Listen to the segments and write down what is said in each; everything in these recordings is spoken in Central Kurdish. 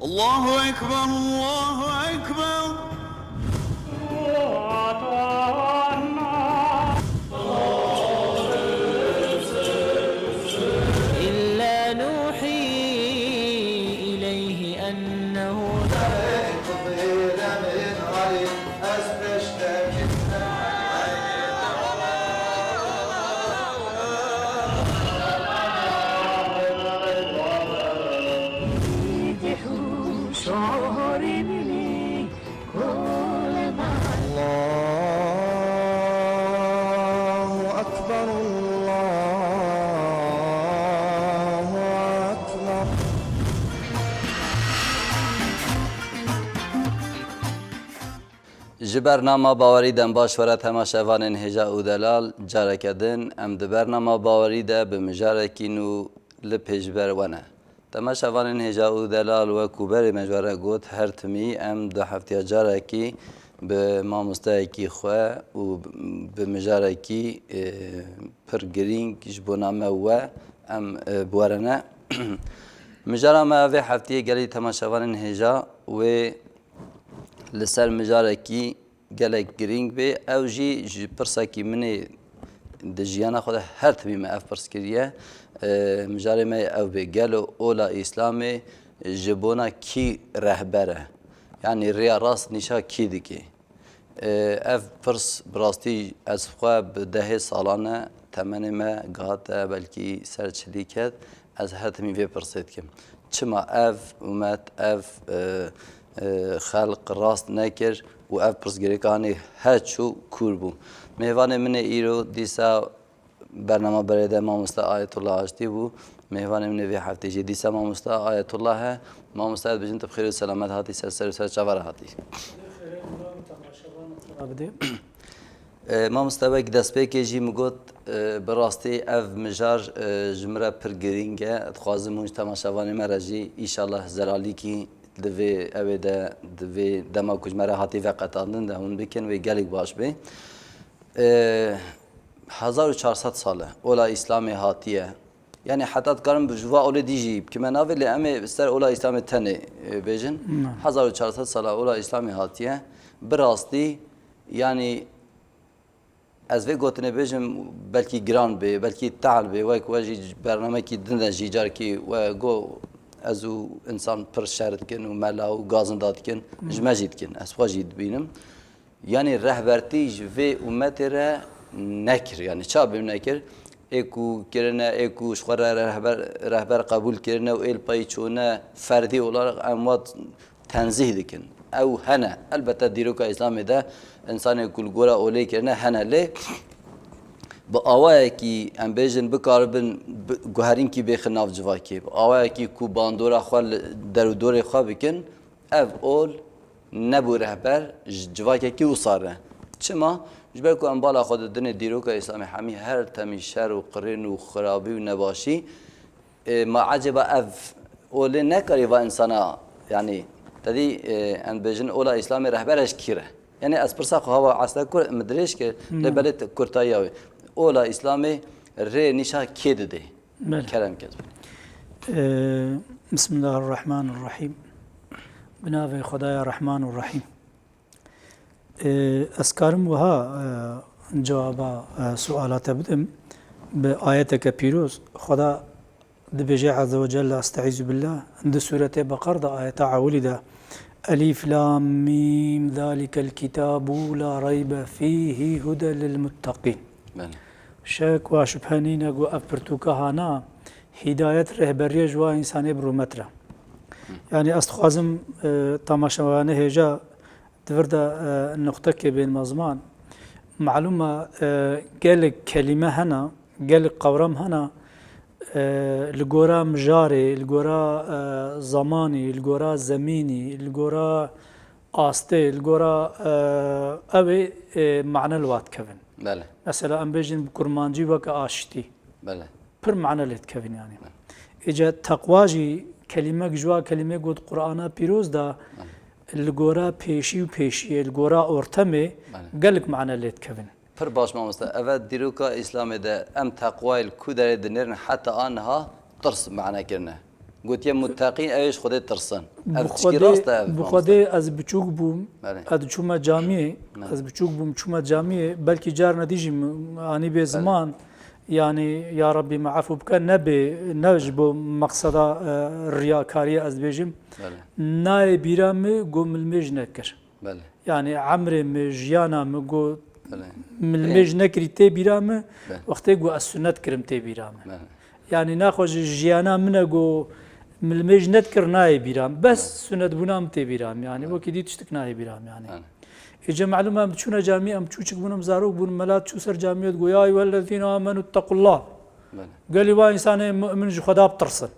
الله أكبر الله أكبر. إلا نوحي إليه أنه الله أكبر الله أكبر. ji bernama bawerî dembaşvere temaşevanên hêja û delal careke din em di bernama bawerî de bi mijarekî nû li pêşber wene. Temaşevanên hêja û delal wekû berê me jware got her timî em di heftiya carekî bi mamosteyekî xwe û bi mijarekî pir girîng ji bona me we em biwerene. Mijara me vê heftiyê gelî temaşevanên hêja wê li ser mijarekî gelek girîng bê ew jî ji pirsekî minê di jiyana xwe de her timî me ev pirs kiriye mijarê me ew bê gelo ola îslamê ji bona kî rehber e yanî rêya rast nîşa kî dike ev pirs bi rastî ez xwe bi dehê salan e temenê me gihate belkî ser çilî ket ez her timî vê pirsê dikim çima ev umet ev xelq rast nekir û ev pirsgirêkanê her çû kûr bû. Mêvanê min ê îro dîsa bernama berê de mamoste Ayetullah Aştî bû. Mêvanê min ê vê heftê jî dîsa mamoste Ayetullah he. Mamoste ez bijin tu bi xêr û selamet hatî ser û ser çavara hatî. Mamoste wek destpêkê jî min got bi rastî ev mijar ji min re pir girîng e. Dixwazim hûn ji temaşevanê me re jî îşallah zelalîkî divê evê de divê dema ku ji me re hatî veqetandin de hûn bikin wê gelek baş bê. 1400 sal e ola İslamê hatiye. Yani heta dikarim ji va olê dî jî bikime navê lê em ê ser ola İslamê tenê bêjin. 1400 sal ola İslamê hatiye. Bi rastî yani ez vê gotinê bêjim belkî giran bê, belkî tehl bê wek we jî bernamekî din de jî carkî we got ez û insan pir şer dikin û mela û gazinda dikin ji me jî dikin ez xwe jî dibînim yanî rehbertî ji vê umetê re nekir yani ça bêhna nekir ê ku kirine ê ku ji xwe re rehber qebûl kirine û êl pey çûne ferdî olarak em wat tenzîh dikin ew hene elbette dîroka İslamê de insanê ku li gora olê kirine hene lê bi awayekî em bêjin bikaribin guherînkî bêxin nav civakê bi awayekî ku bandora xwe li derûdorê xwe bikin ev ol nebû rehber ji civakekî wisa re çima ji ber ku em bala xwe di dinê dîroka İslamê hemî her temî şer û qirên û xirabî û nebaşî ma eceba ev olê nekarî va insana yani tedî em bêjin ola İslamê rehber eş kî re yani ez pirsa xwe hava asla kur min dirêj kir lê belê kurtaya wê ola İslamê rê nîşa kê dide kerem kes Bismillahirrahmanirrahim. Binavê Xwedaya Rahman û Rahîm. Ez karim wiha cewaba suala te bidim bi ayeteke pîroz Xweda dibêje Azze ve Celle estaizu billah di sûretê Beqer de ayeta ewlî de Elif lam mîm zâlikel kitâbu la raybe fîhî hude lil muttaqîn. Şek ve şüphenîne got ev pirtûka hana hidayet rehberiye ji wa însanê bi rûmet re. Yani ez dixwazim temaşevanê hêja divir de nuqtekê bên mezman malûm e gelek kelîme hene gelek qewrem hene li gora mijarê li gora zamanî li gora zemînî li gora astê li gora ew ê mane li wat dikevin. Mesela em bêjin bi kurmancî weke aşitî pir mane lê dikevin yani. Îce teqwa jî kelimek ji wa kelimê got Qur'ana pîroz da li gora pêşî û pêşiyê li gora ortemê gelek mane lê dikevin. Pir baş mamoste ev dîroka İslamê de em teqwayê ku derê dinêrin heta aniha tirs mane kirine گوتیه متقین ایش خودت ترسن اف چکی راست بخوده از بچوک بوم بله. از چوما جامعه از بچوک بوم چوما جامعه بلکه جار ندیجی آنی به زمان يعني يا ربي معفو بكن نبي نجبو مقصد الرياكارية از بيجم ناي بيرام قوم الميج نكر بله يعني عمري مجيانا مقو من الميج نكري تي بيرام وقت قو السنة كرم تي بيرام يعني ناخذ جيانا من قو من الميج نذكر ناي بيرام بس سنة بنام تي بيرام يعني وكيدي تشتك ناي بيرام يعني إجا معلومة بتشونا جامعة بتشوشك بونم زاروك بون ملات شو سر جامعة تقول يا أيها الذين آمنوا اتقوا الله قال لي وا إنسان مؤمن جو خدا بترسل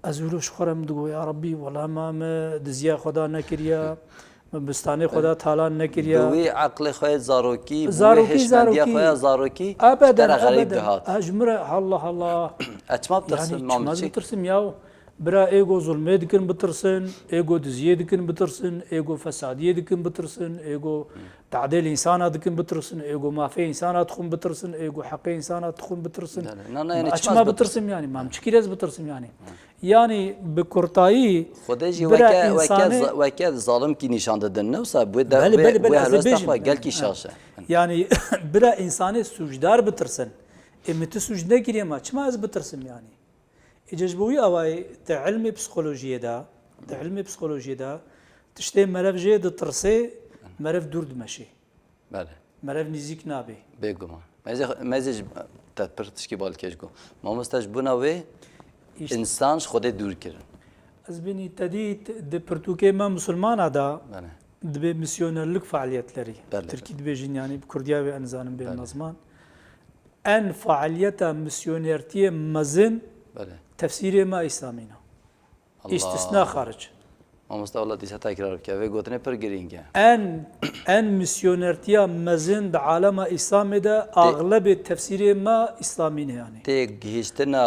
أزولو شخرم تقول يا ربي والله ما دزيا خدا نكريا بستاني خدا تعالى نكريا بوي عقل خويا زاروكي زاروكي خويا زاروكي أبدا غريب أبدا دهات أجمرة الله أتما بترسم يعني مامتي ما بترسم ياو برا ايجو ظلمي دكن بترسن ايجو دزيه دكن بترسن ايجو فساديه دكن بترسن ايجو تعديل انسان دكن بترسن ايجو ما في انسان تخون بترسن ايجو حق انسان تخون بترسن يعني ما بترسم يعني ما مشكلة بترسم يعني بكرتاي خداجي وكا ظالم كي نشان ددن نوسا بودا بودا قال كي شاشه يعني برا انسان سجدار بترسن امتى سجده كريم ما از بترسم يعني إجازبوي أواي تعلمي بسيكولوجيا دا تشتي مرف جيد ترسي مرف دورد ماشي بله مرف نزيك نابي بيجو ما زيج تبرتشكي بالكيشكو ما مستاج بنا وي إنسان خود دور كرن از بني تديت د برتوكي ما مسلمان هذا بله دبي مسيونر لك فعاليات لري بله. تركي دبي جين يعني بكرديا وأنزان بين نظمان أن فعاليتها مسيونيرتي مزن بله تفسير ما إسلامنا استثناء خارج ما مستوى ديسا تكرار كيا في قوتني برجرينجا أن مسيونرتيا مزن بعالم إسلام ده أغلب التفسير ما إسلامي يعني تيجهشتنا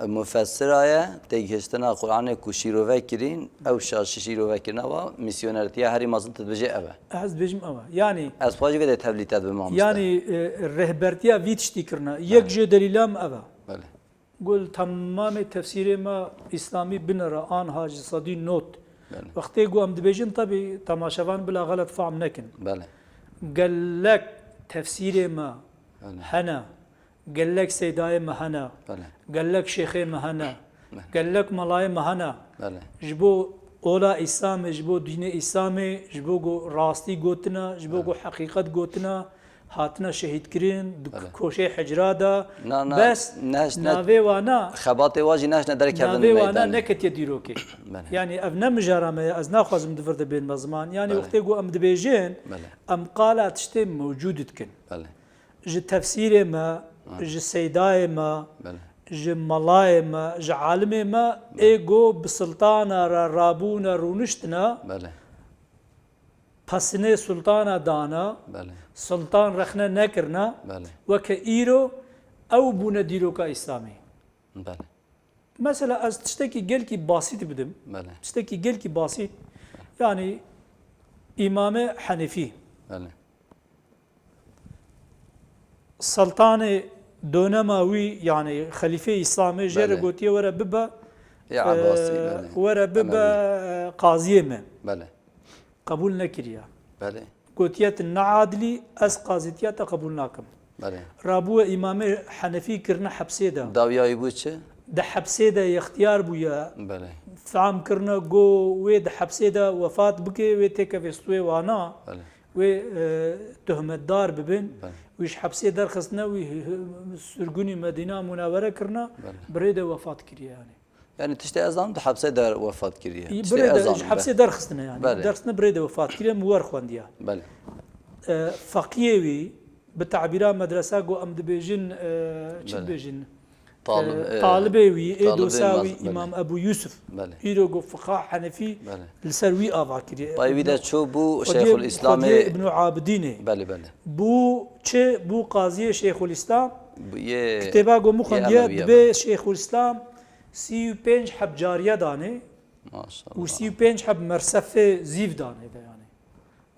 مفسرة تيجهشتنا قرآن كوشيرو فكرين أو شاشيرو فكرنا و مسيونرتيا هري مازن تتبجي أبا أحس بيجم أبا يعني أسباجي كده تبليتات بمام يعني الرهبرتيا فيتشتي كرنا يكجي دليلام أبا بله قول تمام تفسير ما إسلامي بنرا آن هاج صدي نوت وقتی گو ام دبیجن طبی تماشاوان بلا غلط فهم نکن بله قال لك تفسير ما هنا قال لك سيداي ما هنا بله قال لك شيخي ما هنا قال لك ملاي ما هنا بله جبو اولا اسلام جبو دين اسلام جبو گو راستي گوتنا جبو گو حقيقت گوتنا هاتنا شهيد كرين كوشي حجرادا بس نافي وانا خباتي واجي ناش ندرك هذا نافي وانا نكت يديروكي يعني ابنا مجارمه از ناخذ مدفرد بين مزمان يعني وقت يقول ام دبيجين ام قالت تشتم موجود تكن ج تفسير ما ج سيداي ما ج ملاي ما ج عالم ما ايجو بسلطانه رابونا رونشتنا پسنه سلطان دانا بله. سلطان رخنه نکرنا بله. وكإيرو أو بونا ديروكا إسلامي بله. مثلا از تشتكي قل كي بسيط بدم بله. تشتكي قل كي بسيط يعني إمام حنفي بله. سلطان دونماوي يعني خليفة إسلامي جرى قوتيه ورا ببا يا عباسي ورا ببا قاضيه من بله قبول نكريا بله قوتيات النعادلي أس قاضيتيات قبول ناكم بله رابو إمام حنفي كرنا حبسيدا داويا يبوچه ده حبسيدا اختيار بويا بله فهم كرنا جو ويد حبسيدا وفات بكي ويتك فيستوي وانا بله و تهمت دار ببن ويش حبسيدا رخصنا وي سرقوني مدينة منورة كرنا بريدة وفات كريا يعني تشتي أزام ده حبسه در وفات كريه بريدة حبسه در خصنا يعني بله. درسنا بريدة وفات كريه موار خوانديا بله فقيوي بتعبيرات مدرسة جو أم دبيجن شد بيجن طالبي إدوساوي إمام أبو يوسف بله إيرو جو فقيه حنفي بله لسروي أضع كريه طيب إذا شو بو شيخ الإسلام ابن عابدين بله بله بو شيء بو قاضي شيخ الإسلام كتابة جو مخندية دبي شيخ الإسلام 35 حب جارية داني ما شاء الله و 35 حب مرسفة زيف داني ده يعني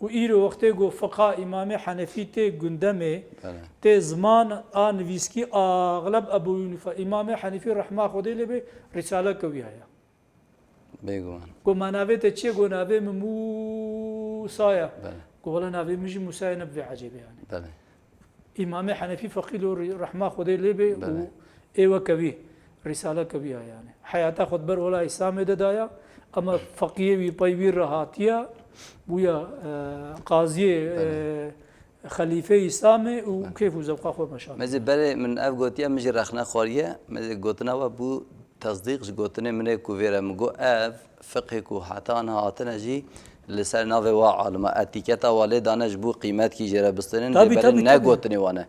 و ایرو وقتی گو فقه امام حنفی تی گندمه بله. تی زمان آن ویسکی اغلب ابو یونیفا امام حنفی رحمه خودی لبه رساله کوی هیا بگو من گو مناوی تی چیه گو ناوی موسایا بله گو ولا ناوی مجی موسایا نبوی عجیبه یعنی بله امام حنفی فقیل رحمه خودی لبه و ایوه کوی رساله کوی یعنی حیاتا خود بر ولا اسلام دایا اما فقیه وی پیوی رهاتیا بویا قاضی خلیفه اسلامه و کیف وزوقا خو مشان مزه بره من اف گوتیا مجی رخنه خوریه مزه گوتنا و بو تصدیقش گوتنه منه کو ویره مگو اف فقه کو حتی انها هاتنه جی لسر ناوه و عالمه اتیکتا والی دانش بو قیمت کی جره بستنن بله نه گوتنی وانه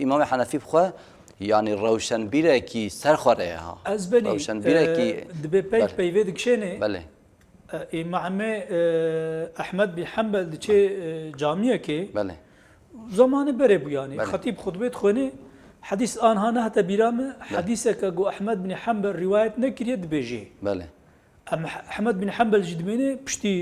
امام حنفی بخواه يعني روشن بيره كي سرخوره ها ازبني روشن بيره كي دبي بيج بيفيد كشيني بله امام احمد بن حنبل دشي جامعه كي بله زمان بره بو يعني بله. خطيب خطبه خوني حديث ان هنا هتا بيرام حديثك جو احمد بن حنبل روايه نكريت بيجي بله احمد بن حنبل جدميني بشتي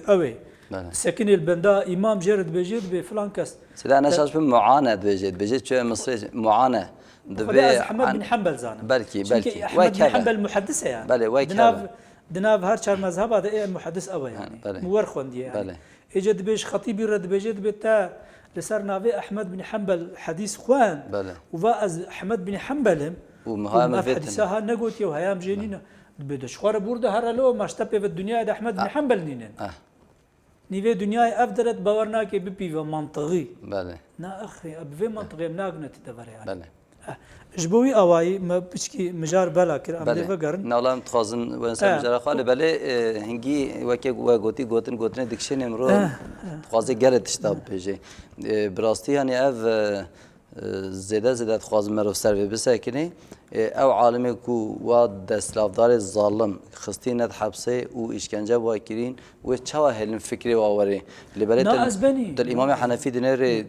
اوي بله سكن البندا امام جرد بيجي بفلان كاس سلا انا شاش معاناه بيجي شو مصري معاناه دبي احمد بن حنبل زانه بلكي احمد بن حنبل محدثه يعني بله دناف هر چهار مذهب هذا ايه محدث اوي يعني مور خوندي يعني بله اجد بيش خطيب رد بيجد بتا لسر نافي احمد بن حنبل حديث خوان بله وفاز احمد بن حنبل ومهام حديثها نقوت يو هيام جنينه بدش خور برده هر لو مشتبه في الدنيا ده احمد بن حنبل نينن نيفي دنيا افضلت باورنا كي بيبي منطقي بله نا اخي ابي منطقي مناقنه تدبر يعني بله جبوي اواي ما بشكي مجار بلا كر ام دفقرن نالام تخازن ونسا مجرا خاله بله هنگي وكي وغوتي گوتن دكشن امرو تخازي گره تشتاب بيجي براستي يعني اف زياده تخاز مرو سر بسكني او عالمي كو واد دستلافدار ظالم خستينت حبسه و اشكنجه واكرين و چوا هلن فكري واوري لبله دل امام حنفي دينر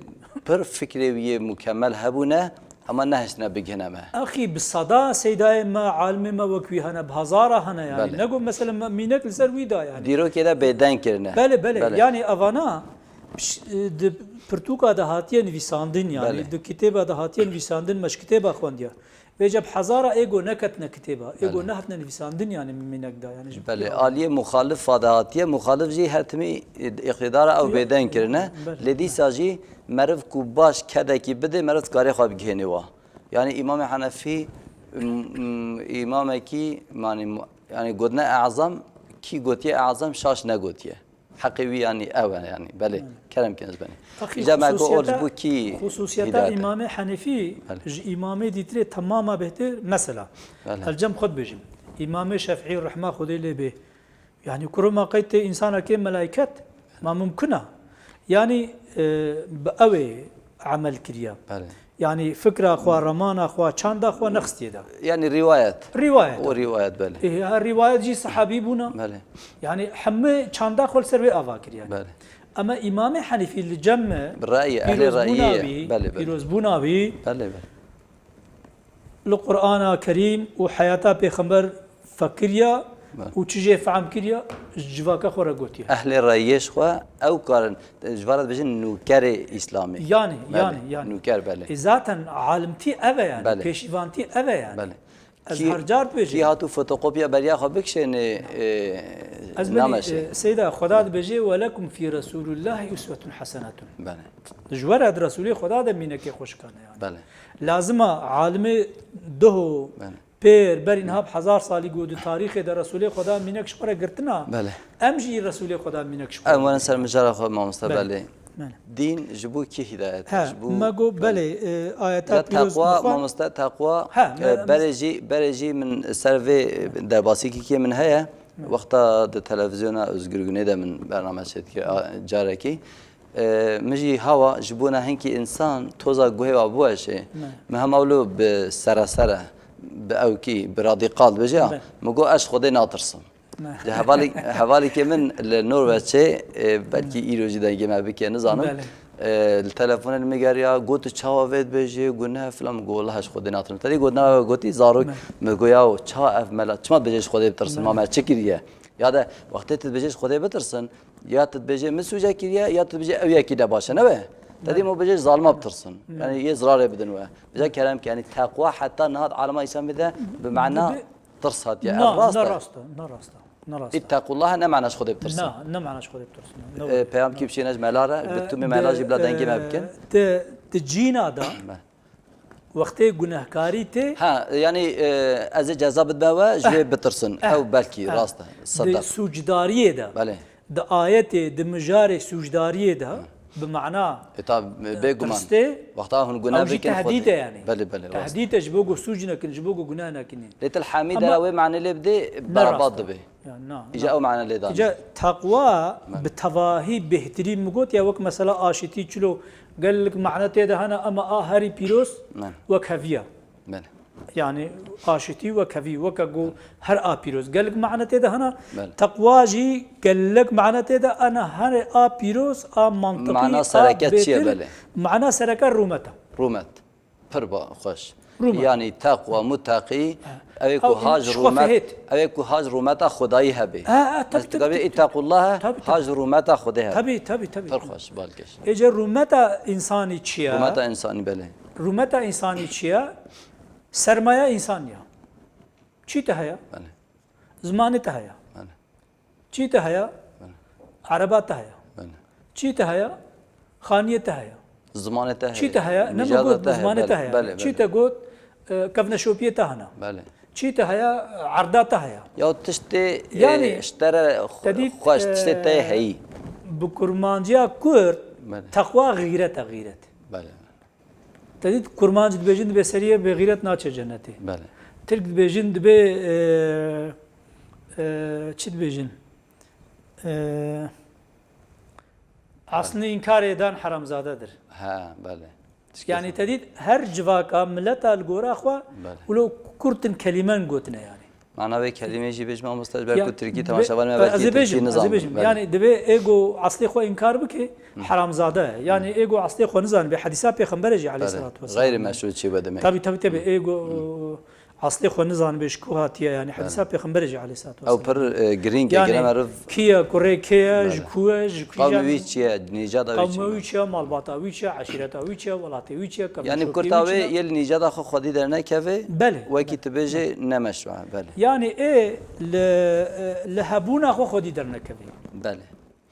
پر فكري مكمل هبونه اما نهشنا بجنمه اخي بالصدا سيداي ما عالم ما وكوي هنا بهزاره هنا يعني بله. نقول مثلا مينك لسر ويدا يعني ديرو كده بيدان كرنا بله يعني افانا برتوكا ده هاتين ويساندن يعني دو كتابه ده هاتين ويساندن مش كتابه خونديا وجب حزاره ايجو نكتنا كتابه ايجو نهتنا ويساندن يعني مينك ده يعني بله عاليه مخالف فاداتيه مخالف جي هتمي اقتدار او بيدان كرنا لدي ساجي مرف کو باش کده کی بده مرف کاری خواب گهنی وا یعنی امام حنفی امام کی يعني قدنا اعظم کی گوتی اعظم شاش نگوتیه حقيقي يعني او يعني بله كلام كنز بني جمع قول بو كي خصوصيات امام حنفي امام ديتري تماما بهتر مثلا الجم خد بجم امام شافعي رحمه خدي له به يعني كرما قيت انسان كم ملائكه ما ممكنه يعني بأوي عمل كريا يعني فكرة أخوة رمان أخوة چند أخوة نخستي ده يعني روايات وروايات بله إيه الروايات جي صحابي بونا بله يعني حمي چند أخوة سربي أفا كريا بله أما إمام حنفي اللي جمع بالرأي أهل الرأيية بله بيروز بوناوي بله القرآن الكريم وحياته بيخمبر فكريا وتجي فعم كريا جواك خورا قوتيا أهل الرئيش خوا أو كارن جوارد بجن نوكر إسلامي يعني نوكر بله ذاتا عالمتي أبا يعني بيشيفانتي أبا يعني بله أزهر جارت بيجي كي هاتو فوتوكوبيا بريا خو بكشن أزبني سيدة خداد بيجي ولكم في رسول الله أسوة حسنة بله جوارد رسولي خداد منك خوش كان يعني بله لازم عالمي دهو بير برين هاب 1000 سالي قود تاريخ ده رسول خدا منك شقره قرتنا بله امجي رسول خدا منك شقره اولا سر مجرى خو ما مستقبلي دين جبو كي هدايت جبو ما جو بله ايات تقوى ما مست تقوى برجي من سيرفي درباسي كي من هيا وقت التلفزيون ازغرغني ده من برنامج جاركي مجي هوا جبونا هنكي انسان توزا جوه ابوشه ما مولو بسرسره او كي براديقال بجا مگو اش خودي ناطرسم ده حوالي كي من النور بچه بلكي ايروجي ده جما بك نظام التليفون الميغاريا قلت تشاوفت بيجي قلنا فلان قول لهش خودي ناطرم تدي قلنا قلتي زارو مگو يا تشا اف ملا چما بجيش خودي بترسم ما چكريه یا ده وقتی تبجیش خدای بترسن یا تبجی مسوجه کیه یا تبجی اویا کی ده باشه نه به تدی مو بجی ظالم بترسن يعني یه ضرر بدن و بجا كلام يعني تقوى حتى نهاد عالم اسلام بده بمعنى ترس هات يعني نه راسته اتقوا الله نه معناش خدای بترسن نه معناش خودی بترسن پیام کی بشینج ملاره بتو ملاجی بلا دنگی ما بکن تجينا دا وقتی گناهکاری ته ها يعني از جزا بدبوا جوي بترسن او بلكي راسته صدق سوجداریه دا بله د آیت د مجار سوجداریه دا بمعنى طب بيجمان وقتها هون او جي تهديده يعني بله بله تهديده جبوجو سوجنا كن جبوجو جنانا كني ليت الحميد راوي معنى اللي بدي برباط به يعني اجا او معنى اللي دان اجا تقوى بتواهي بهتري مقوت يا وك مثلا اشتي چلو قال لك معنى تيده هنا اما هاري بيروس وكافيا بله يعني اشتي وكافي وكجو هر بيروس قال لك معنى تيده هنا تقوى جي قال لك معنى تيده انا هر بيروس منطقي معنى سركت شي بله معنى سركت رومت فربا خوش يعني تقوى متقي اويكو هاج رومت اويكو هاج رومت خداي هبه تقبل اتقوا الله هاج رومت خداي هبه تبي فرخوش بالكش اجا رومت انساني چيا رومت انساني بله رومت انساني چيا سرمایه انسانیه چی ته هيا بله زمان ته هيا بله چی ته هيا عربات ته هيا بله چی ته هيا خانیه ته هيا زمان ته چی ته هيا نمگوت زمان ته هيا بله چی ته گوت كفنا شوبيه ته هنا بله چی ته هيا عرضات ته هيا يا تشتي يعني اشترى خوش تشتي تاي هي بكرمانجيا كورد تقوى غيرت بله تدید کرمانج دبیجند به سریه به غیرت ناچه جنتی بله ترک دبیجند به چی دبیجن اصلا انکار ایدان حرامزاده در ها بله يعني تدید هر جواکا ملت الگورا خوا ولو كرتن كلمان قوتنا يعني معناه به کلمه جی بهش ما مستجبر کو ترکی تماشاوان ما بلکه ترکی نظام يعني دبي ايجو اصلي خو انكار بك حرام زاده يعني ايجو اصلي خو نزان بحديثات پیغمبر عليه الصلاه والسلام غير مشروط شي بده تبي ايجو اصلي خو نزان بشكوهاتيا يعني حديثات پیغمبر عليه الصلاه والسلام او پر جرين يعني جرام كيا كوري كيا جكوج قومي چي نيجاد قومي چي مالباتا ويچا عشيرتا ويچا ولاتي ويچا يعني كرتاوي يل نيجاد خو خدي درنا كفي بله وكي تبجي نمشوا بله يعني ايه لهبونا خو خدي درنا كفي بله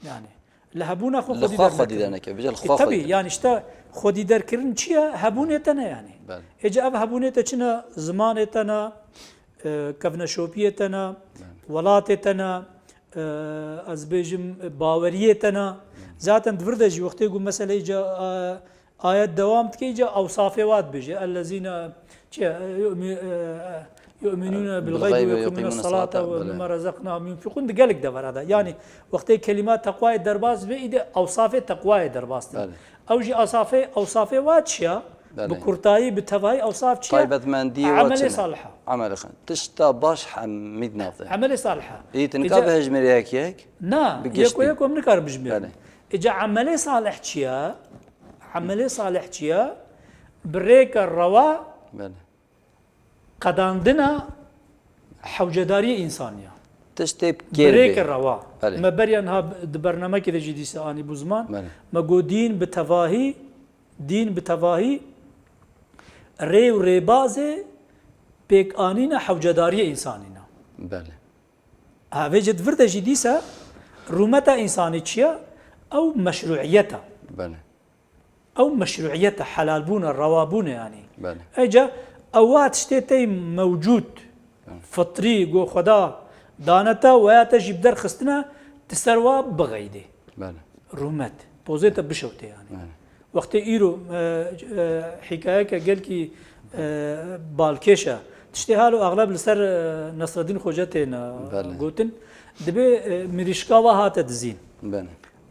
يعني لهبونا خو خدي درنا كفي بجل خو طبي يعني شتا خودی درکردن چیه؟ هبونیتنه یعنی. اجا اف هبونیت چنه زمانیتنه، کفنشوپیتنه، ولاتیتنه، از بیشم باوریتنه. ذاتاً دورده جی وقتی گو مثلا اجا آیت دوام تکی اجا اوصافه واد بیشه. الذين چیه؟ يؤمنون بالغيب ويقيمون الصلاة ومما رزقناهم ينفقون دقالك ده هذا يعني وقت كلمات تقوى الدرباز بإيده أوصاف تقوى الدرباز أو جي أوصافه واتشيا بكرتاي بتفاي أوصاف شيا طيبة مندي عمل صالحة عمل خن تشتا باش حميد نافذ عمل صالحة إيه تنكابه هجمري هيك نا يكو منكار بجميل إجا عمل صالح شيا عمل صالح شيا بريك الروا قداندنا حوجداري إنسانية تشتي بريك الروا ما بريان ها برنامج كذا جديد ساني بوزمان ما جو دين بتفاهي ري وريبازه بيك آنينا حوجداري إنسانينا بله هذا جد فرد جديسة رومتا إنساني تشيا أو مشروعيتها بله أو مشروعيتها حلال بونا الروابون يعني بله أجا اوات شتي موجود فطري جو خدا دانتا ويا تجيب در خستنا تسروا بغيدي بله رومت بوزيتا بشوتي يعني وقت ايرو حكايه قال كي بالكيشا تشتهالو اغلب لسر نصر الدين خوجتنا قوتن دبي مريشكا وهات تزين بله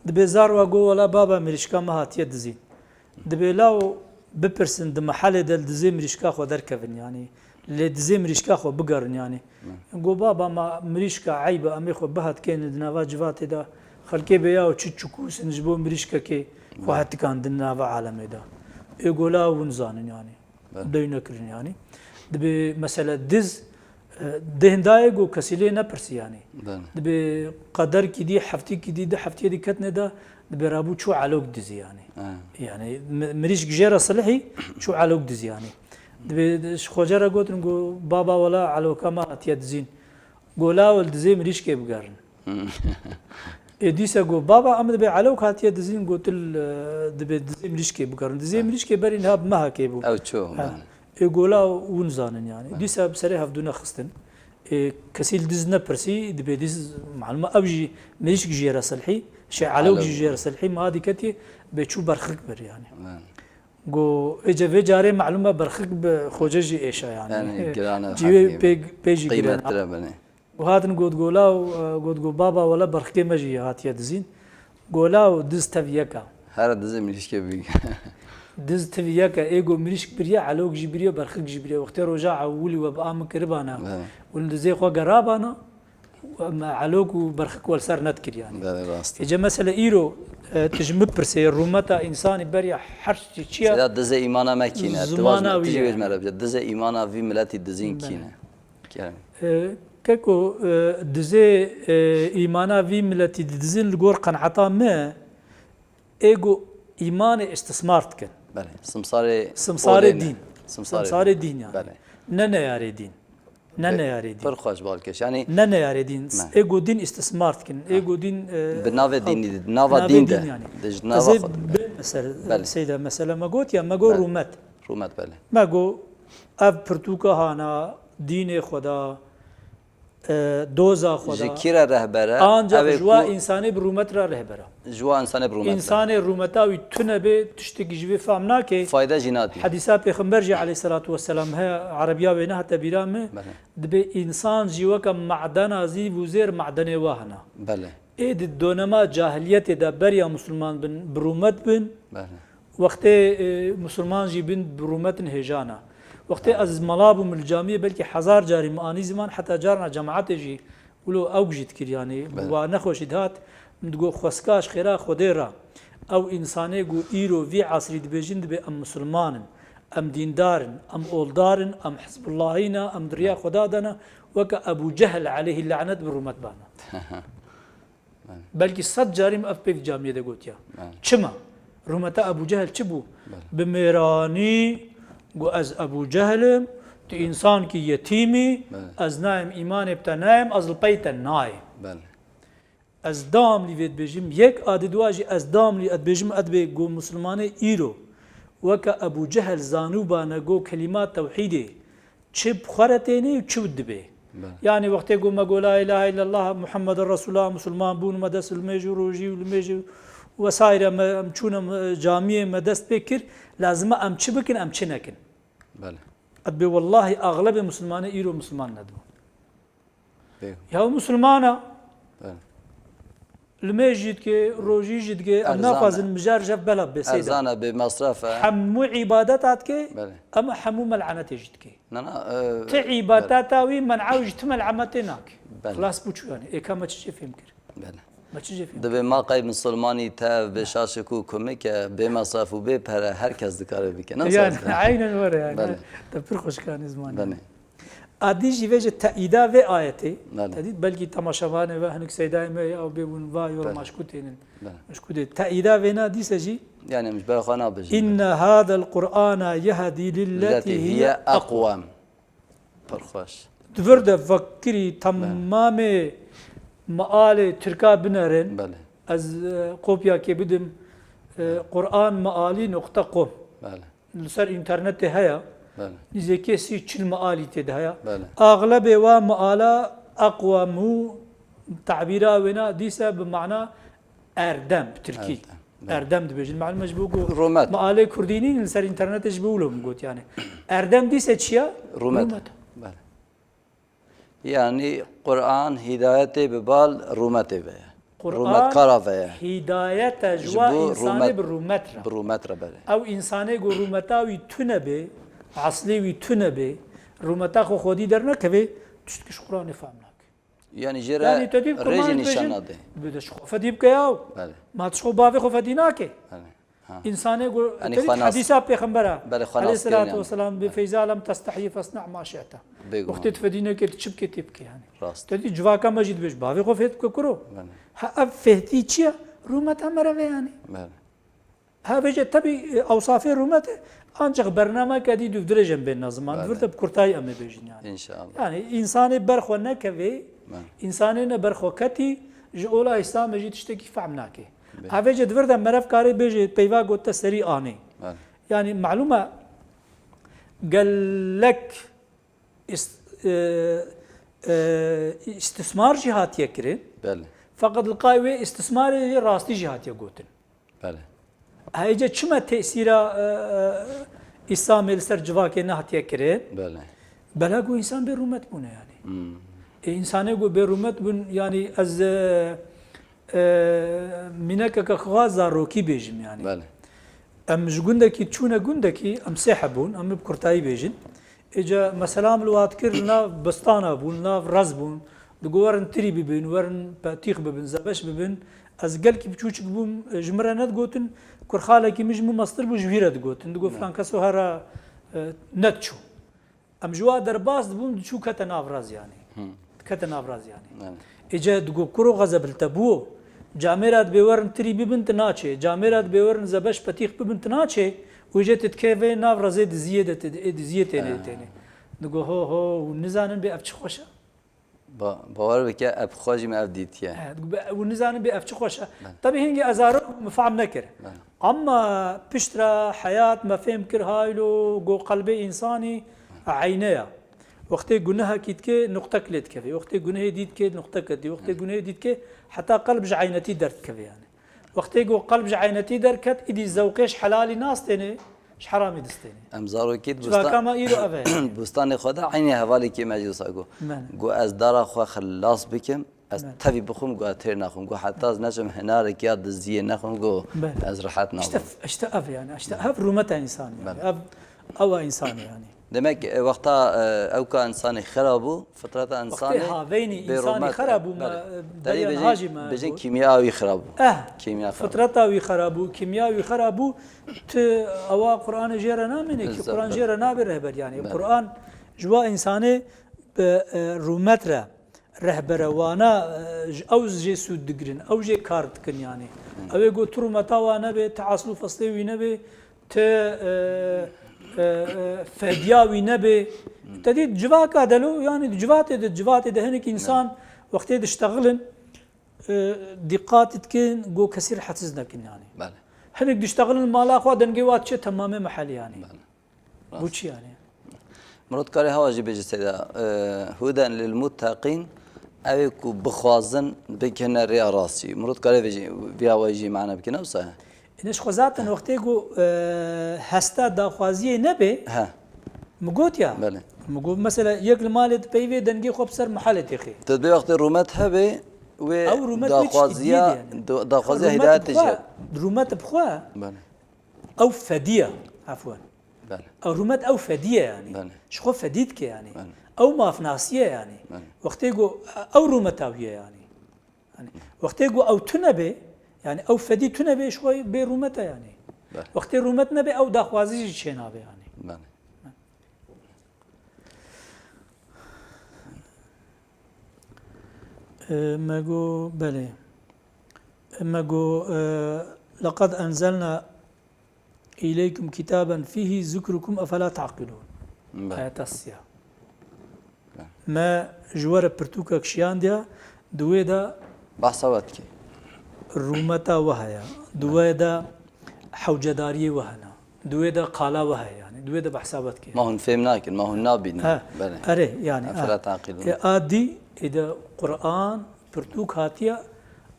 دبي زاروا جو ولا بابا مريشكا ما هات يدزين دبي لاو بپرسن د محل د دزي مريشكا خو درکفن يعني ل دزي مريشكا خو بقرن يعني گو بابا ما مريشكا عيب امي خو بهت كين دنا واجبات دا خلكي بيا او تشكوس نجبو مريشكا كي خو هت كان دنا عالم دا يقولا ونزان يعني دينكرن يعني دبي مثلا دز دهندای گو کسیله نپرسی یعنی بله دبی قدر کی دی هفتی کی دی ده هفتی دی کتنه ده دبی رابو شو علوق دزی يعني مريش جيرة صلحي شو علوق دزي يعني دبي خوجرة قلت نقول بابا ولا علوكا ما تيدزين قولا والدزي مريش كيف قارن اديسا قول بابا ام دبي علوك هاتي دزين قلت دبي دزي مريش كيف قارن دزي مريش كيف برين هاب ما كيبو او شو يقولا ونزانن يعني ديسا بسري هفدونا خستن كسيل دزنا برسي دبي دز معلومة اوجي مريش جيرة صلحي شيء علوك جيرة صلحي ما هذه كتي بتشو برخك بر يعني جو اجا في جاري معلومة برخك بخوججي ايشا يعني جي بيجي قيمة وهذا نقول قولا وقول بابا ولا برخكي مجي هات يدزين قولا ودز تفيكا هذا دز مريش كبير دز تفيكا ايجو مريش بريا علوك جبريا برخك جبريا وقت رجع ولي وبقام كربانا والدزي خو قرابانا علوك وبرخك والسر نذكر يعني اجا مثلا ايرو تجمب برسي الرومتا انسان بريا حرش تشيا دزي ايمانا ما كينا تجي مرة دزي ايمانا في ملاتي دزين كينا كيكو دزي ايمانا في ملاتي دزين الجور قنعطا ما ايجو ايمان استثمارتك بله سمساري دين سمساري دين يعني بله نانا ياري دين نانا ياري دين فرخاش بالكش يعني نانا ياري دين ايجو دين استثمارتكن ايجو دين بالنافع دين نافع دين ده يعني دج نافع مثلا سيدا مثلا ما قلت يا ما قول رومات بله ما قول اف برتوكا هانا دين خدا دوزا خدا جكيرا رهبره انجا جوا انساني برومت را رهبره جوا انساني برومت انسان رومتاوي تنبه تشتكي جوي فهمنا كي فايده جيناتي حديثات پیغمبر جي عليه الصلاه والسلام هي عربيه وينها تبيرام دبي انسان جيوك معدن ازي وزير معدن واهنا بله ايد الدونما جاهليه دا بريا مسلمان بن برومت بن بله وقت مسلمان جي بن برومت هجانا وقت از ملابو من الجامعه بلكي حزار جاري ماني زمان حتى جارنا جماعات يجي ولو اوجد كر يعني ونخوشد هات مدقو خسكاش خيرا خديرا او انساني جو ايرو في عصري دبيجند بي ام مسلمان ام ديندارن ام اولدارن ام حزب اللهينا ام دريا خدادنا وك ابو جهل عليه اللعنه برومت بانا بلكي صد جاري اف بي جامعه دغوتيا چما رومتا ابو جهل چبو بميراني گو از ابو جهل تو انسان کی یتیمی از نایم ایمان ابتا نایم از الپیت نای از دام لی وید بجیم یک عدد واجی از دام لی اد بجیم اد به گو مسلمان ایرو وک ابو جهل زانو بانا گو کلمات توحیدی چه بخورتینی و چه دبه يعني وقت يقول ما قول لا اله الا الله محمد رسول الله مسلمان بون مدس الميجو روجي والميجو وسائر مچون جامعه مدس بكر لازم ام چه بكن ام چه نكن بله ابي والله اغلب مسلمان ايرو مسلمان ندو يا مسلمانا بله المجد كي روجي جد كي نافذ المجار جف بلا بسيده ارزانه بمصرف حمو عبادات كي بله اما حمو ملعنه جد كي انا تعباداتاوي من عاوج تمل عمتناك بله خلاص بوچو يعني اي كما تشي فهمكر بله ما تشي فهم دبي ما قايم مسلماني تا بشاشكو كوميك بمصرف وببره herkes دكاره بكن يعني عينا ورا يعني بله تفرق خوش كان زمان بله ادي جي وجه تايدا و ايتي بله تديد بلكي تماشاوان و هنك سيداي ما او بيون واي ور بله مشكوتين بله مشكوت تايدا ونا دي سجي يعني مش بخنا بجي ان هذا القران يهدي للتي هي اقوم فرخوش تفرد فكري تمام مآل تركا بنرن بله از قوبيا كي بدم قران مآلي نقطه قوم بله لسر انترنت هيا بله نزكي سي چل مآلي تدهيا بله اغلب و مآلا اقوى مو تعبيرا ونا ديسا بمعنى اردم تركي اردم دبج المعلومه مجبوق رومات مآلي كردينين لسر انترنت جبولهم قلت يعني اردم ديسا تشيا رومات بله يعني قرآن هدايته ببال رومته به رومت كارافه هداية جوا إنساني بالرومترا برومترا بله أو إنساني جو رومتاوي تنبه عصليوي تنبه رومتا خو خودي درنا كبه تشتكش قرآن فهمناك يعني جرا يعني تديب ريجي نشان ده بدش خو فديب كياو بله ما تشخو بافي خو فديناك بله إنساني يقول يعني تريد خلاص. حديثة بيغمبرة بله خلاص عليه الصلاة يعني. والسلام بفيزا لم تستحي فاصنع ما شئت بيقول. وقت تفدينا كي تشبكي تبكي يعني راست. تدي جواكا مجد بيش بافي خوفيت كرو بله. ها فهتي تشيا رومتا مرة يعني بله. ها بيجي تبي أوصافي رومتا أنجح برنامج كدي دو درجة بين نظمان بله. فرت بكرتاي أمي بيجين يعني إن شاء الله. يعني إنساني برخو نكفي بله. إنساني برخو كتي جولا إسلام مجد تشتكي فهمناكي ها بيجي دفردا مرف كاري بيجي بيوا قلت سري آني بله. يعني معلومة قال لك استثمار جهاتية كرين بله. فقط القايوة استثمار راستي جهاتية قوتن بله. هايجا شما تأثير إسلام السر جواكي نهاتية كرين بله. بلاقو إنسان برومت بونه يعني إنسان يقول برومت بون يعني از منك كخوازا روكي بيجم يعني بله. ام جوندكي تشونا جوندكي ام سحبون ام بكرتاي بيجن اجا مثلا الوات كرنا بستانه بون ناف رزبون دغورن تري ببن ورن باتيخ ببن زبش ببن از قالكي بچوچ بوم جمرانات قوتن كرخالكي مجمو مصدر بو جويرت قوتن دغو فلان كسو هرا نتشو ام جوا درباس بون شو كتناف راز يعني كتناف راز يعني اجا دغو كرو غزب التبو جامرات بورن تري ببنت ناچه جامرات بورن زبش پتيخ ببنت ناچه وجت تكيفه ناف رزيد زياده زيته تاني نگو هو ونزانن بي افچ خوشه باور بك اب خوجي ما افديتيا ونزانن بي افچ خوشه طبي هنگي ازارو مفعم نكر اما بشترا حياه ما فهم كر هايلو جو قلبي انساني عينيا وقتی گناه کیت که نقطه کلید کفی وقتی گناه دید که نقطه کدی وقتی گناه دید که حتی قلب جعینتی درد کفی يعني وقتی گو قلب جعینتی درد کت ایدی زوقش حلالی ناس تینه ش حرامی دستینه امزارو کید کما ایرو اوه بستان خدا عینی حوالی که مجلس گو از دارا خو خلاص بکم از تبي بخم گو تر نخم گو حتی از نجم هنار که یاد زیه نخم گو از راحت نام اشتاف يعني اشتاف رومتا انسان يعني او انسان يعني demek وقتا او که انسان خرابو فطرت انسان وقتی هاوینی انسان خرابو داری بجن کیمیایی خرابو کیمیا فطرتاوی خرابو کیمیاوی خرابو ت اوا قرآن جيرا نامنه که قرآن جيرا نابر رهبر يعني قرآن جوا انسانه رومتره رهبر وانا او جي سود دگرن او جي کارت کن يعني او يقول ترومتا وانا به تعاصلو فصلي نبه ت فدياوي نبي تدي جواك دلو يعني جوات ده هنك انسان وقت يشتغلن دقات تكن جو كثير حسزنا كن يعني بله هنك يشتغلن مالا خو دنجوات شي تمام محل يعني بله بوشي يعني مرات كاري هواجي بيجي سيدا هدى للمتقين اوكو بخوازن بكن ريا راسي مرات كاري بيجي بيا واجي معنا بكن صحيح نش خوزاتن وقتی گو هستا داخوازی نبه مگوت یا بله مگو مثلا یک المالت پیوی دنگی خوب سر محلت خی تدبي وقت رومت هبه و داخوازی هدایت تجاه رومت بخوا بله او فدیه عفوا بله او رومت او فدیه يعني بله شخو فديت كي يعني بله او مافناسيه يعني بله وقتی گو او رومتاویه يعني وقتی گو او تنبه يعني او فدي تنبه شوي برومته يعني وقت رومت نبي او داخوازي شينابه يعني بله ماجو بله ماجو لقد انزلنا اليكم كتابا فيه ذكركم افلا تعقلون آيات السيا ما جوار برتوكا كشيان ديا دويدا بحثواتك رومتا وهايا دويدا حوجداري وهنا دويدا قالا وهايا يعني دويدا بحسابات كي ما هون فهمناك ما هون نابين بله اري يعني افلا تعقلون ادي اذا قران برتوك هاتيا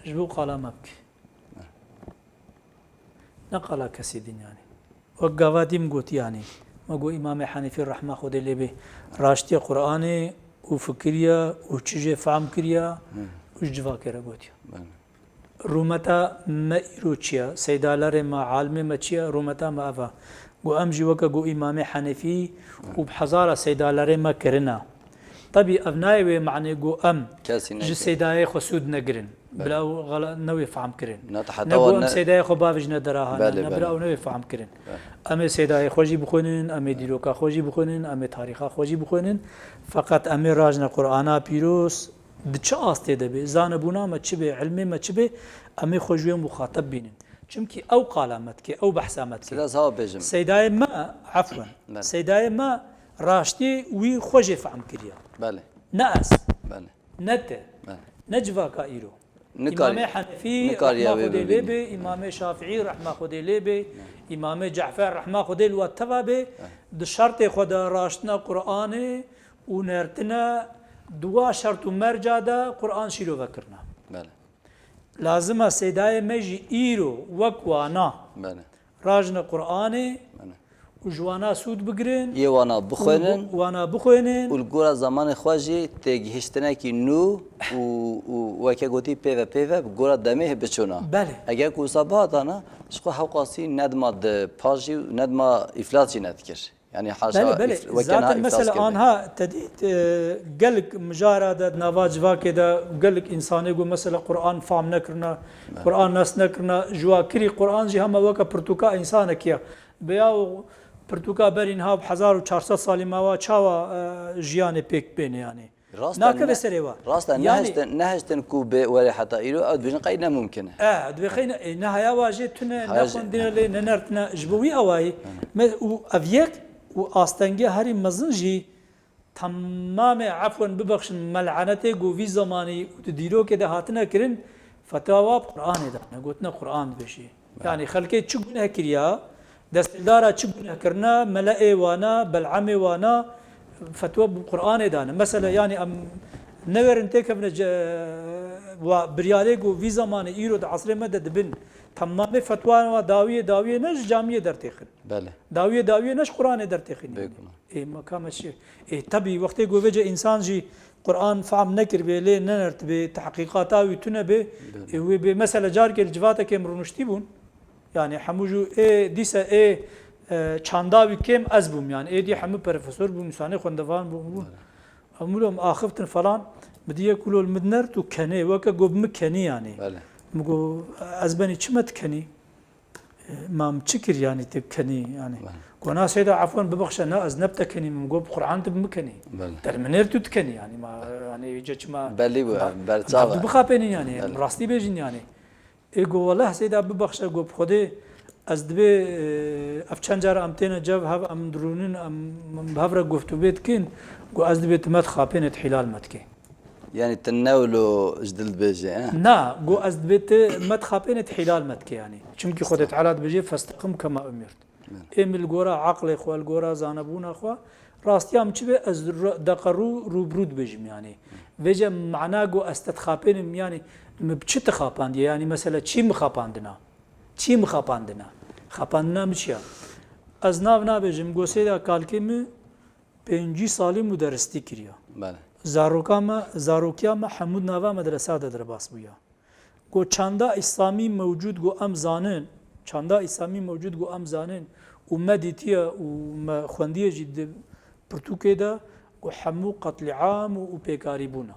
جبو قالا مبكي نقلا كسيدين يعني وقافاتي مقوت يعني ما قو امام حنيفي الرحمه خذ اللي به راشتي قراني وفكريا وتشجي فهم كريا وجوا كرا قوتيا رومتا ما إيروتشيا سيدالار ما عالم ما تشيا رومتا ما أفا قو أمجي وكا قو إمام حنفي وبحزارة سيدالار ما كرنا طبي ابناي ومعني جو ام كاسي ناكي. جي سيداي خسود نقرن بلاو غلا نوي فهم كرن نتحدى نقول ام ون- سيداي خو بافج ندراها بله، نبراو نوي فهم كرن ام سيداي خوجي بخونن ام ديروكا خوجي بخونن ام تاريخا خوجي بخونن فقط ام راجنا قرانا بيروس دچ استه دبي زانبونا ما تشبه علمي ما تشبه ام خوجي مخاطب بينن چونكي او قالمتك او بحثامتك سلاس هوا بيجم سيداي ما عفوا بله. سيداي ما راشتي وي خوجي فهم كريا بله ناس بله نت بله نجفا كايرو نكاري- امام حنفي نكاري رحمه يا خدي بيبي. ليبي امام شافعي رحمه خدي ليبي امام جعفر رحمه خدي الوتبابي دشرط خدا راشتنا قران ونرتنا دوا شرط مرجع دا قران شيلو فكرنا بله لازم سيداي مجي ايرو وكوانا بله راجنا قراني بله وجوانا سود بقرن يوانا بخونن وانا بخوينن والجورا زمان خواجي تيجهشتنا كي نو وكا قوتي بيفا بيفا بجورا دمه بتشونا بله. اگر کو صبات انا شكو حقاسي ندما د باجي ندما افلاسي نذكر يعني حاشا بله ذات المسألة آنها تديت قلق مجارد نواج واكدا قلق إنساني قو مثلا قرآن فهم نكرنا قرآن ناس نكرنا جوا كري قرآن جي هما وكا برتوكا إنسان كيا بياو برتوكا برين هاب 1400 سالي ماوا چاوا جياني بيك بين يعني ناكا بسريوا راستا نهجتن كوبي ولا حتى ايرو او بجن قينا ممكنه دوي خينا نهايا واجي تنا ناخون دينا لي ننرتنا جبوي اواي و افيك و استنجي هري مزنجي تمام عفوا ببخش ملعنتي جو في زماني وتديرو كده هاتنا كرن فتاوى قران ده قلتنا قران بشي يعني خلكي تشغنها كريا دستدارا تشغنها كرنا ملائي وانا بلعمي وانا فتوى بالقران ده مثلا يعني نور انت كفنا وبريالي جو في زمان ايرو عصر مدد بن تمام فتوى وداويه نج جامعه درتخن بله داويه نش قران درتخن بيكم. اي مقام الشيء اي تبي وقت جو وجه انسان جي قران فهم نكر به لي ننرت بتحقيقات او تنبه هو بمثلا جارك الجواته كمرونشتي بون يعني حموجو اي ديسا اي چانداوي كم ازبم يعني اي دي حمو بروفيسور بو مساني خوندوان بو امولهم اخفتن فلان بدي كلو المدنرت وكني وكا جو بمكني يعني بله مگو ازبني چمت كني مام تشكر يعني تبكني يعني كنا سيدا عفوا ببخش انا اذنبت كني مگو قران تبمكني بله ترمنيرت تكني يعني ما يعني يجي ما بلي برصاوه بخابين يعني راستي بيجين يعني ايغو والله سيدا ببخش جو بخدي از دبي افچنجار امتنا جاب هاف ام درونين ام بهفر گفتو بيت كين جو از دبي تمت خابين حلال متكي يعني تناولوا جدل بيجي نا جو از بيت ما تخابين حلال متك يعني چونكي خدت على بيجي فاستقم كما امرت امل غورا عقل اخو الغورا زانبون اخو راستيام چبه از دقرو روبرود بيجم يعني وجه معنا جو استتخابين يعني بچ تخاباند يعني مثلا چي مخاباندنا خاباندنا مچيا از ناو بيجم گو سيدا كالكيم 5 سالي مدرستي كريا بله زاروکیا حمود نوا مدرسه در باس بویا گو چاندا اسلامی موجود گو ام زانن و مدیتیا و خوندیه جد پرتوکه دا گو حمو قتل عام و پیکاری بونا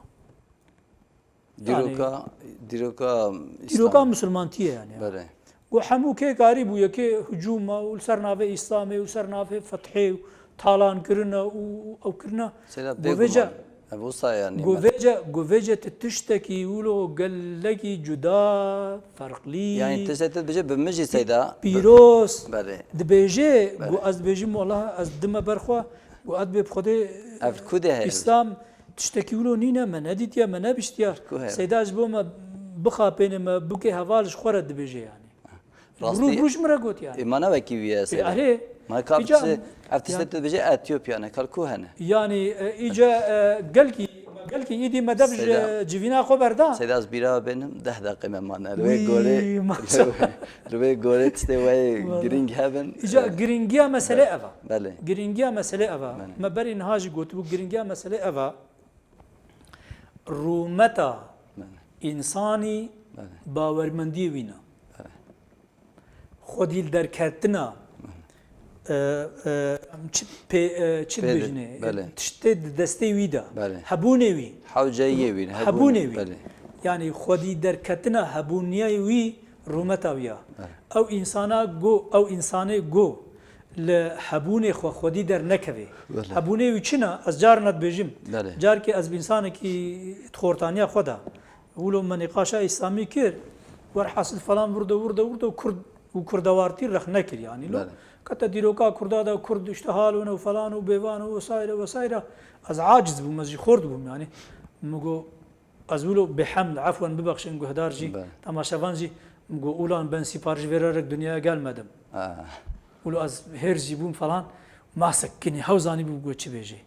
دیروکا مسلمانتیه يعني بله گو حمو که کاری بویا که هجوم و سرناف اسلامی و سرناف فتحی و طالان کرنا او کرنا سيدا ابوصا يعني جوفيجا تشتكي ولو قال لك جدا فرق لي يعني تشتت بيجي بمجي سيدا بيروس بله دبيجي جو از بيجي والله از دم برخوا جو اد بخدي افكوده هي اسلام تشتكي ولو نينا من هديت يا من بشتيا سيداج بوما بخا بين ما بكي هوالش خورد دبيجي يعني روش مرقوت يعني ما انا بكي ويا سيدا ما كابتس افتشت بيجي اثيوبيا انا كالكوهنه يعني اجا قالكي ايدي ما دبج جيفينا خبردا سيداز بيرا بينهم 10 دقيقه ما انا روي غوري تستوي جرينج هافن اجا جرينجيا مساله افا بله جرينجيا مساله افا ما بري نهاج قلت جرينجيا مساله افا رومتا انساني باورمندي وينا خوديل دركتنا چی بجنه بله. تشتی دسته وی دا بله. هبونه وی حوجەیە وین هبونه وی بله یعنی خودی درکتنا هبونیای وی رومتا ویا او انسانا گو او انسانه گو لهبونه خودی در نکوی هبونه وی چنا از جار ند بجیم بله. جار که از انسان کی تخورتانیا خدا ولو من نقاشا اسلامی کرد ور حاصل فلان ورده کرد و کردوارتی رخ نکر یعنی لو بله. کتا دیروکا کردا دا کرد اشتحالون و فلان و بیوان و وسایره از عاجز بوم از خورد بوم یعنی مگو از ولو بحمد عفوا ببخشن گهدار جی بله. تماشاوان جی مگو اولان بن سپارش ورارک دنیا گل مدم ولو از هرزی بوم فلان ما سکنی حوزانی بگو چی بیجی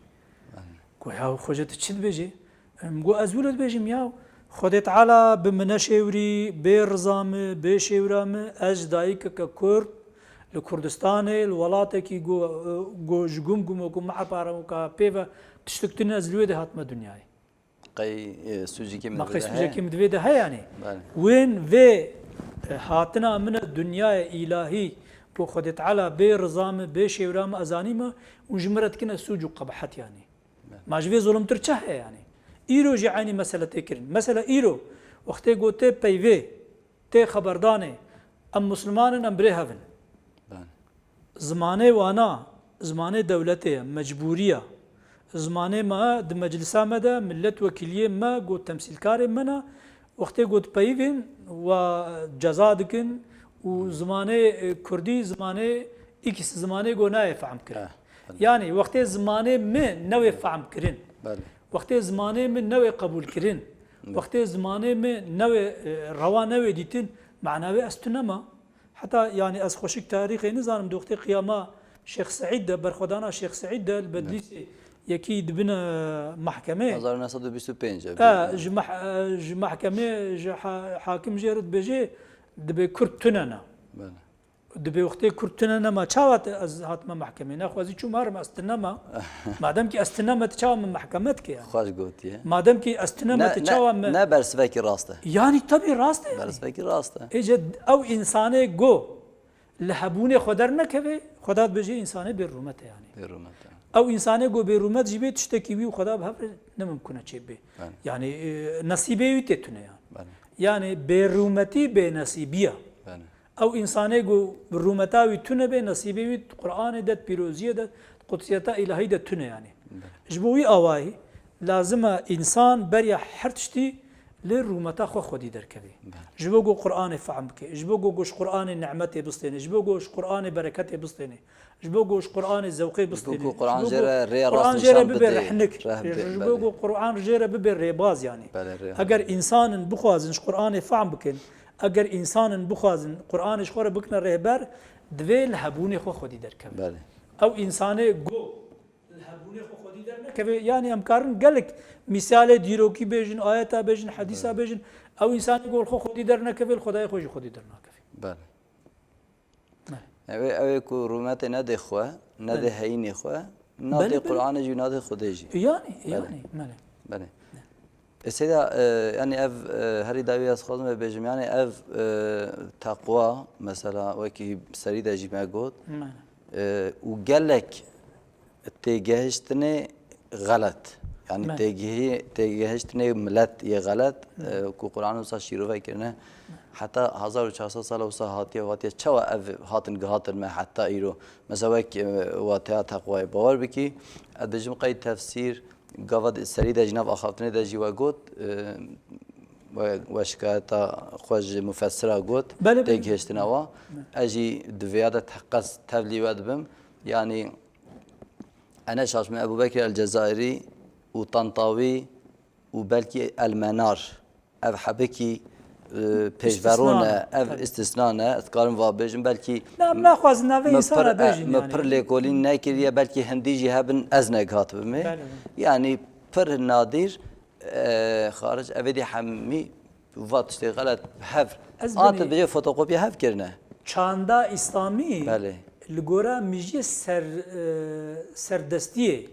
گو یا خوجت چی بیجی مگو از ولو بیجیم یا خود تعالی بمن شوری به رزام به شورام از دایک که کرد لکردستان الولات کی گو جگم گو محبارم کا پیو تشتکتن از لوده حتما دنیای قی سوجی که ما قسم مدوده کی مدوده ها یعنی بله. وين و هاتنا من الدنيا الهي بو خود تعالى به رزام به شورام ازاني ما وجمرت كنا سوج قبحت يعني ما جوي ظلم ترچه يعني ایرو جعانی مسئله تکرین مسئله ایرو وقتی گوته پیوه ته خبردانه ام مسلمانن ام بره هفن زمانه وانا زمانه دولته مجبوریه زمانه ما د مجلسا مده ملت وکیلیه ما گو تمثیلکار منا وقتی گوت پیوین و جزا دکن و زمانه کردی زمانه ایکس زمانه گو نای فهم کرن یعنی وقتی زمانه من نوی فهم کرن بله وقتی زمانه من نوی قبول کرن وقتی زمانه من نوی روا نوی دیتن معناوی استنما حتی یعنی از خوشک تاریخی نزانم دوختی قیاما شیخ سعید ده برخودانا شیخ سعید ده البدلیسی یکی دبن محکمه 1925 ج محکمه ج حاکم جرد بجی دبی کرد تننا بله دبی وقتی کرد تننا ما چاوت از حتما محکمه نخوازی چون مارم استنما مادام که استنما تچاو من محکمت که خوش گوتیه مادام که استنما تچاو نه برسوکی راسته یعنی طبی راسته برسوکی راسته اجد او انسانه گو لهبونه خودر نکوه خدا بجی انسانه بیرومت یعنی بیرومت او انسانه گو بیرومت جیبه تشتکی وی خدا به نممکنه چی به یعنی نصیبه وی تتونه یعنی بیرومتی به نصیبیه او انسانه گو بیرومتا وی تونه به نصیبه وی قرآن دت پیروزیه دت قدسیتا الهی دت تونه یعنی جبوی آواهی لازمه انسان بریا حرتشتی للرومتا خودی درکبی جبوگو قرآن فهم که جبوگو گوش قرآن نعمت بستنه جبوگوش قرآن برکت بستنه جبوگوش قرآن ذوقی بستنه قرآن جره ری قرآن راست جره نشان ببر بده رحنک جبوگو قرآن جره ببر ریباز یعنی اگر انسان بخوازنش قرآن فهم بکن اگر انسان بخوازن قرآنش خوره بکنه رهبر دویل هبونه خودی درکبی او انسانه گو الهبونه خودی در نکبی یعنی امکارن گلک مثال دیروکی بیجن آیتا بیجن حدیثا بیجن او انسان گول خودی در نکبی خدای خوش خودی در نکبی بله اوه کو رومت نده خواه نده هینی خواه نده قرآن جی نده خوده جی یعنی بله سیدا یعنی اف هری داوی از خودم بیجم یعنی اف تقوا مثلا وکی سری داجی مگود و گلک تیگهشتنه غلط يعني تيجهشتني ملت يا غلط كو قرآن وصا شيروفا كرنا حتى 1400 سال وصا هاتيه چوا هاتن هاتن ما حتى ايرو مثلا وك واتها تقوى باور بكي ادجم قيد تفسير قاود السريد جناب اخافتني دجي وقوت وشكايتا خوش مفسره قوت تيجهشتنا وا اجي دفياده تحقق تبلي ودبم يعني انا شاش من ابو بكر الجزائري وطنطاوي وبلكي المنار اف حبكي بيجفرونه اف استثناء اذكارم وابجن بلكي لا خواز نوي انسان بيجن ما بر ليكولين ناكريا بلكي هنديجي هبن ازنق هاتبمي يعني بر نادر خارج ابدي حمي وات اشتغلت بحفر انت بيجي فوتوكوبي هف كرنا چاندا اسلامي بله لگورا میجی سردستیه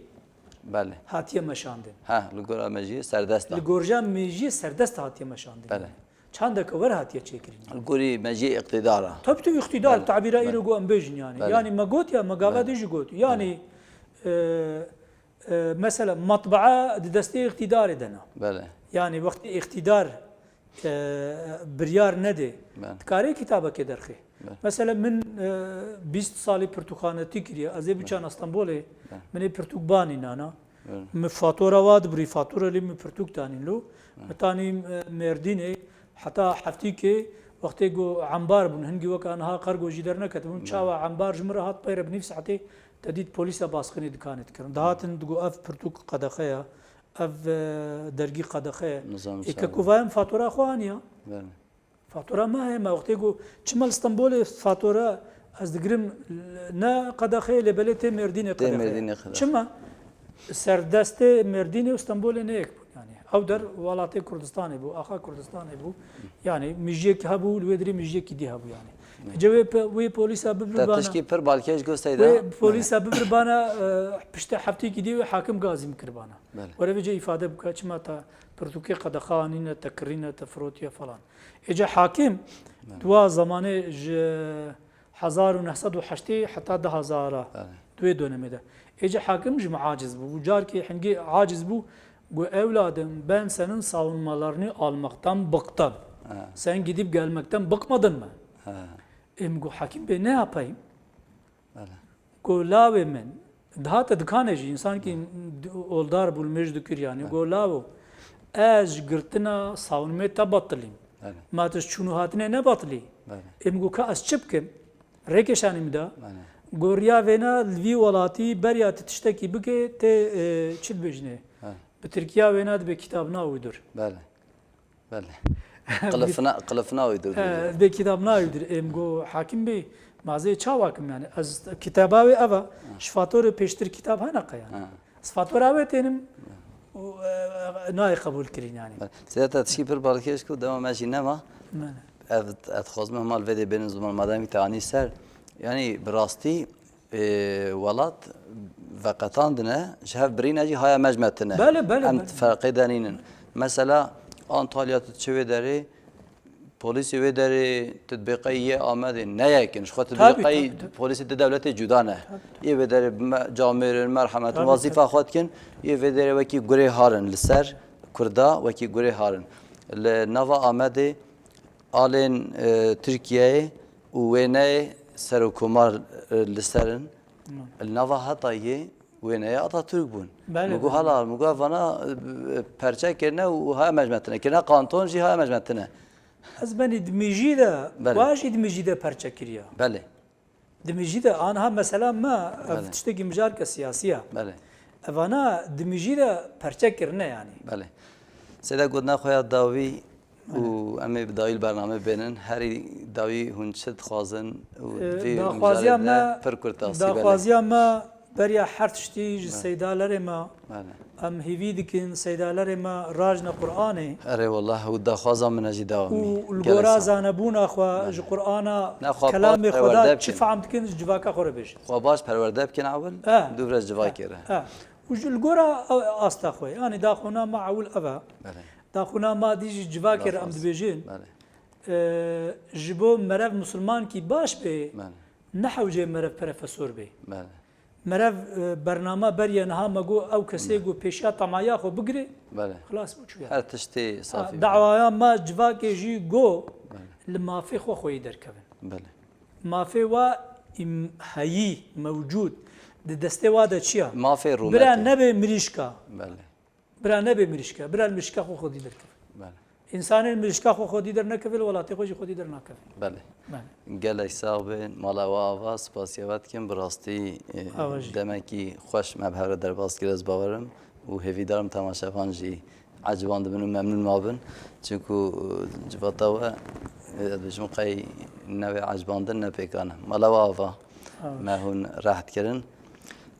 بله هاتیه مشاندن ها لگورا میجی سردست لگورجا میجی سردست هاتیه مشاندن بله çandaka var hatiye çekirin. گوری مجی اقتداره Tabii tabii iktidar tabira ile go ambejin yani. Bəli. Yani magot ya magava de got. Yani mesela matbaa de desteği iktidar edene. بله Yani vakti iktidar biryar ne de. Bəli. Tkare kitaba ke derxi. Mesela min 20 sali Pirtukhaneti kiriye. Az biçan İstanbul'e min Pirtuk bani nana. Mi fatura vad bri fatura li mi Pirtuk tanin lo. Tani merdine hatta hafti ke وقتی گو عمبار بون هنگی وقت آنها قرق و جدر نکردن چاوا عمبار جمره هات پیره بنیف ساعتی تدید پلیس باسخنی دکانت کردن دهاتن دگو اف پرتوک قدخه اف درگی قدخه نظام ایک کووایم فاتوره خوانیا بله فاتوره ما هي ما وقتی گو چمال استانبول فاتوره از دگرم نه قدخه لبلت مردین قدخه مردین قدخه. چما سردست مردین استانبول نه یک yani ev der Valatı Kurdistan'ı bu, Aha Kurdistan'ı bu. Yani müjek ha bu, lüvedri müjek gidi ha bu yani. Cevap ve polis abi bir bana. تشکی پر بالکش گوستایده Ve polis abi bir bana pişte hafta gidi ve hakim gazim kır bana. Ve vece ifade bu kaçma ta Türkiye kadakhanine, tekrine, tefrotiye falan. Ece hakim dua zamanı 1908 hatta 2000 دوی dönemde. Ece hakim aciz bu. Bu car ki hangi aciz bu? Bu evladım ben senin savunmalarını almaktan bıktım. Sen gidip gelmekten bıkmadın mı? Bu hakim bey ne yapayım? Golave men. Daha da dkaneci insan ki oldar bulmuş dükür yani. Golavo. Ez gırtına savunmayı da batılayım. Matış çunuhatine ne batılayım? Bu ka az çıpkim. Rekeşanim da. Gorya vena lvi walati berya tişteki bike te çil bejne. Türkiye ve nad be kitabına uydur. بله بله قلفنا uydur. Be kitabına uydur. Emgo hakim bey mazı çavakim yani. Az kitaba ve ava şfatore peştir kitap hana yani. Şfatore ave tenim nay kabul kirin yani. سیاست تشکی پر بالکش کو دوام ماشی نما اتخاذ مهمال وده بین زمان مادامی تانی سر yani براستی ولات وقتاندنه شهر برینجی های مجمعتنه هم فرقی دنینن مثلا آنتالیا تشوی داری پلیسی و داری تطبیقی آمده نه یکن شخص تطبیقی پلیس دولت جدا نه یه و داری جامعه مرحمت وظیفه خود کن یه و داری وکی گره هارن لسر کردا وکی گره هارن لنوا آمده آلین ترکیه و نه سر و کمار لسرن النوا هتایی وینه آتاتürk bun. Mugu halal mugu vana perçe kerine u ha mecmetine kerine kanton ji ha mecmetine. Az ben idmiji de baş idmiji de perçe kiriya. Bale. Idmiji de anha mesela ma tişteki mijar ka siyasiya. Bale. Vana idmiji de perçe kirine yani. Bale. Seda godna khoya davi و امی بدایل برنامه بینن هری داوی هنچت خوازن و داخوازی ما پر کرتاسی داخوازی ما بریا هرتشتی سیدالر ما ام هیوی دکن سیدالر ما راجنا قرآنه اره والله و داخوازم من اجی داومی و الگورا زانبون اخوا ج قرآنا کلام خدا چی فهم دکن جواکا خوره بشه خو باش پرورده بکن اول دوباره جوا کره و الگورا استا خوی یعنی داخونا ما اول ابا داخونا ما دیجی جوا کر ام دبیجین جبو مرف مسلمان کی باش به نحو جه مرف پروفسور به مرف برنامه بریا نها مگو او کسی گو پیشا طمایا خو بگری خلاص بو چو هر تشتی صافی دعوایا ما جوا کی جی گو لما في خو خوی درکبن ما في وا هایی موجود د دسته واده چیا ما في رومت برا نبه مریشکا برا نبه مریشکا برا المریشکا خو خودی درکبن انسان المریشکا خو خودی در نکبل ولاتی خو خودی در نکبل بله گله صاحب مالا و آواز پاسیوات کم براستی دمکی خوش مبهر در باز گرز باورم و هفی دارم تماشافان جی عجبان دبن و ممنون مابن چونکو جواتا و بجم قی نوع عجبان دن نپیکانه مالا و آوا ما هون راحت کردن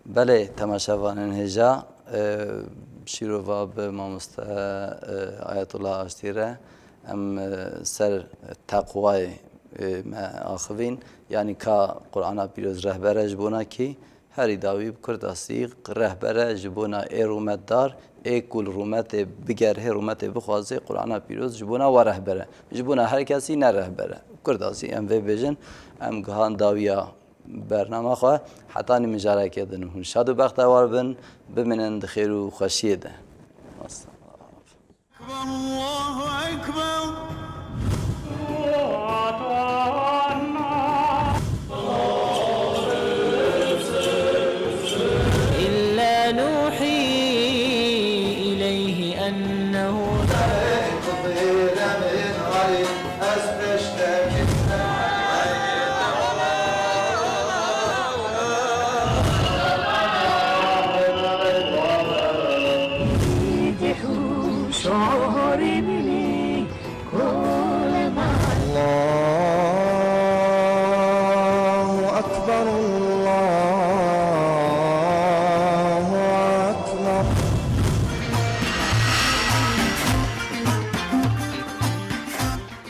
بله تماشافان هجا شیروا به مامستا آیت الله اشتیره ام سر تقوای ما آخوین یعنی که قرآن پیروز رهبرش بونا کی هری داوی کرداسی رهبره جبونا ای رومت دار ای کل رومت بگره رومت بخوازه قرآن پیروز جبونا و رهبره جبونا هر کسی نه رهبره کرداسی ام وی بیژن ام گهان داویا برنامه خواه حتی نمیجاره کردن هون شاد و بختوار بن بمنند خیر و خوشیه ده الله أكبر